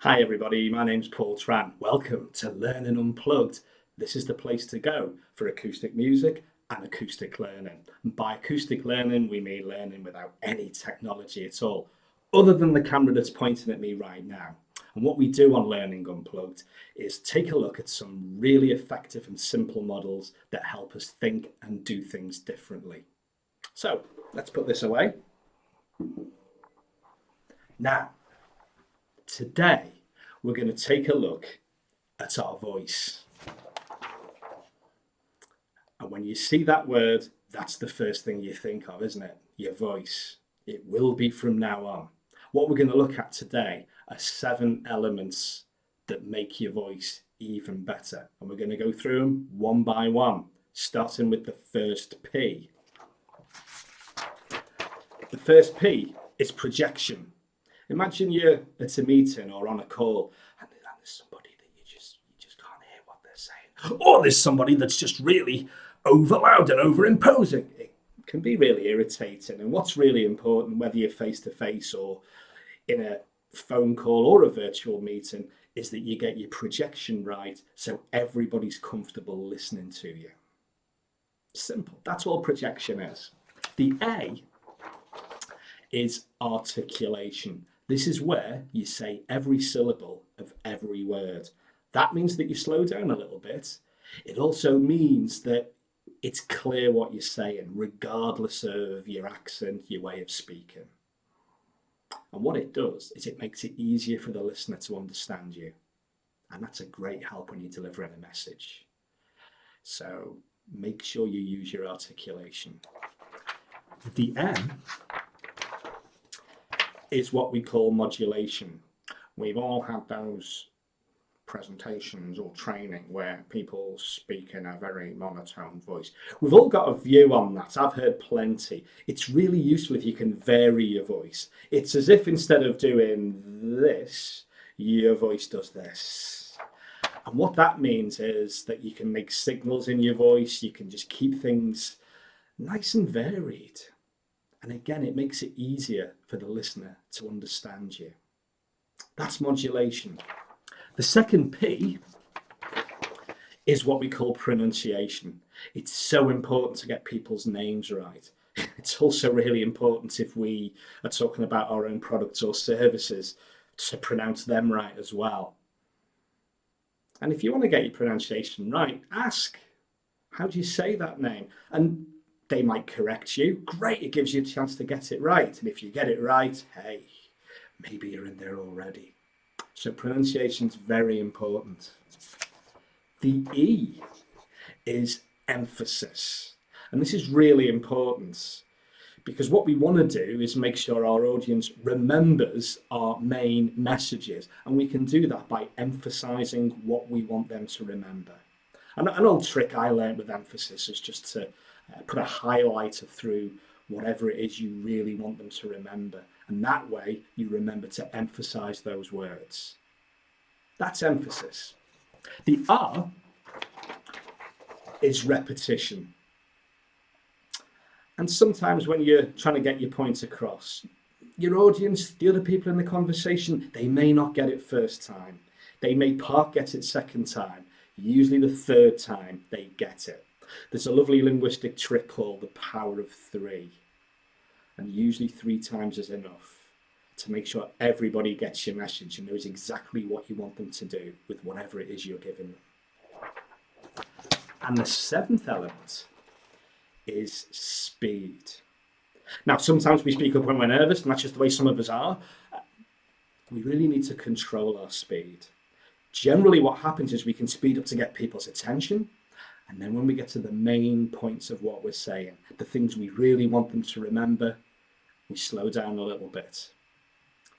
Hi everybody, my name's Paul Tran. Welcome to Learning Unplugged. This is the place to go for acoustic music and acoustic learning. And by acoustic learning, we mean learning without any technology at all, other than the camera that's pointing at me right now. And what we do on Learning Unplugged is take a look at some really effective and simple models that help us think and do things differently. So let's put this away. Now, today, we're going to take a look at our voice. And when you see that word, that's the first thing you think of, isn't it? Your voice. It will be from now on. What we're going to look at today are 7 elements that make your voice even better. And we're going to go through them one by one, starting with the first P. The first P is projection. Imagine you're at a meeting or on a call and there's somebody that you just can't hear what they're saying. Or there's somebody that's just really over loud and over imposing. It can be really irritating. And what's really important, whether you're face to face or in a phone call or a virtual meeting, is that you get your projection right so everybody's comfortable listening to you. Simple. That's all projection is. The A is articulation. This is where you say every syllable of every word. That means that you slow down a little bit. It also means that it's clear what you're saying, regardless of your accent, your way of speaking. And what it does is it makes it easier for the listener to understand you. And that's a great help when you're delivering a message. So make sure you use your articulation. The M is what we call modulation. We've all had those presentations or training where people speak in a very monotone voice. We've all got a view on that. I've heard plenty. It's really useful if you can vary your voice. It's as if instead of doing this, your voice does this. And what that means is that you can make signals in your voice. You can just keep things nice and varied. And again, it makes it easier for the listener to understand you. That's modulation. The second P is what we call pronunciation. It's so important to get people's names right. It's also really important if we are talking about our own products or services to pronounce them right as well. And if you want to get your pronunciation right, ask, how do you say that name? And they might correct you. Great, it gives you a chance to get it right. And if you get it right, hey, maybe you're in there already. So pronunciation is very important. The E is emphasis. And this is really important because what we want to do is make sure our audience remembers our main messages. And we can do that by emphasizing what we want them to remember. And an old trick I learned with emphasis is just to put a highlighter through whatever it is you really want them to remember. And that way you remember to emphasize those words. That's emphasis. The R is repetition. And sometimes when you're trying to get your point across, your audience, the other people in the conversation, they may not get it first time. They may part get it second time. Usually the third time they get it. There's a lovely linguistic trick called the power of 3. And usually 3 times is enough to make sure everybody gets your message and knows exactly what you want them to do with whatever it is you're giving them. And the 7th element is speed. Now, sometimes we speak up when we're nervous, and that's just the way some of us are. We really need to control our speed. Generally, what happens is we can speed up to get people's attention. And then when we get to the main points of what we're saying, the things we really want them to remember, we slow down a little bit.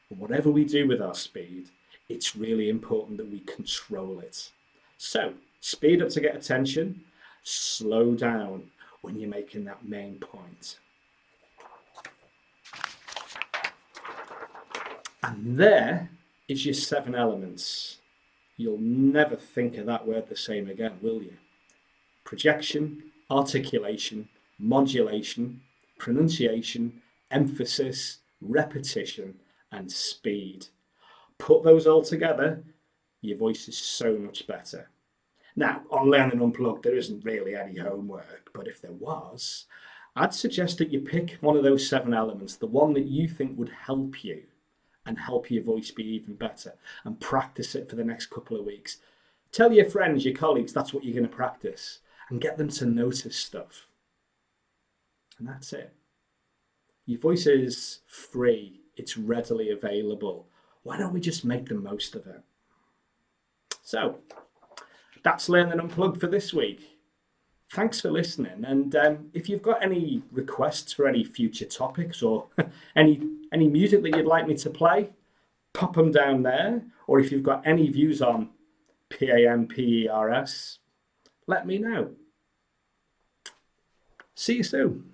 And whatever we do with our speed, it's really important that we control it. So, speed up to get attention, slow down when you're making that main point. And there is your 7 elements. You'll never think of that word the same again, will you? Projection, articulation, modulation, pronunciation, emphasis, repetition, and speed. Put those all together, your voice is so much better. Now, on Learning Unplugged, there isn't really any homework, but if there was, I'd suggest that you pick one of those 7 elements, the one that you think would help you and help your voice be even better, and practice it for the next couple of weeks. Tell your friends, your colleagues, that's what you're going to practice, and get them to notice stuff. And that's it. Your voice is free, it's readily available. Why don't we just make the most of it? So, that's Learning Unplugged for this week. Thanks for listening. And if you've got any requests for any future topics or any music that you'd like me to play, pop them down there. Or if you've got any views on PAMPERS, let me know. See you soon.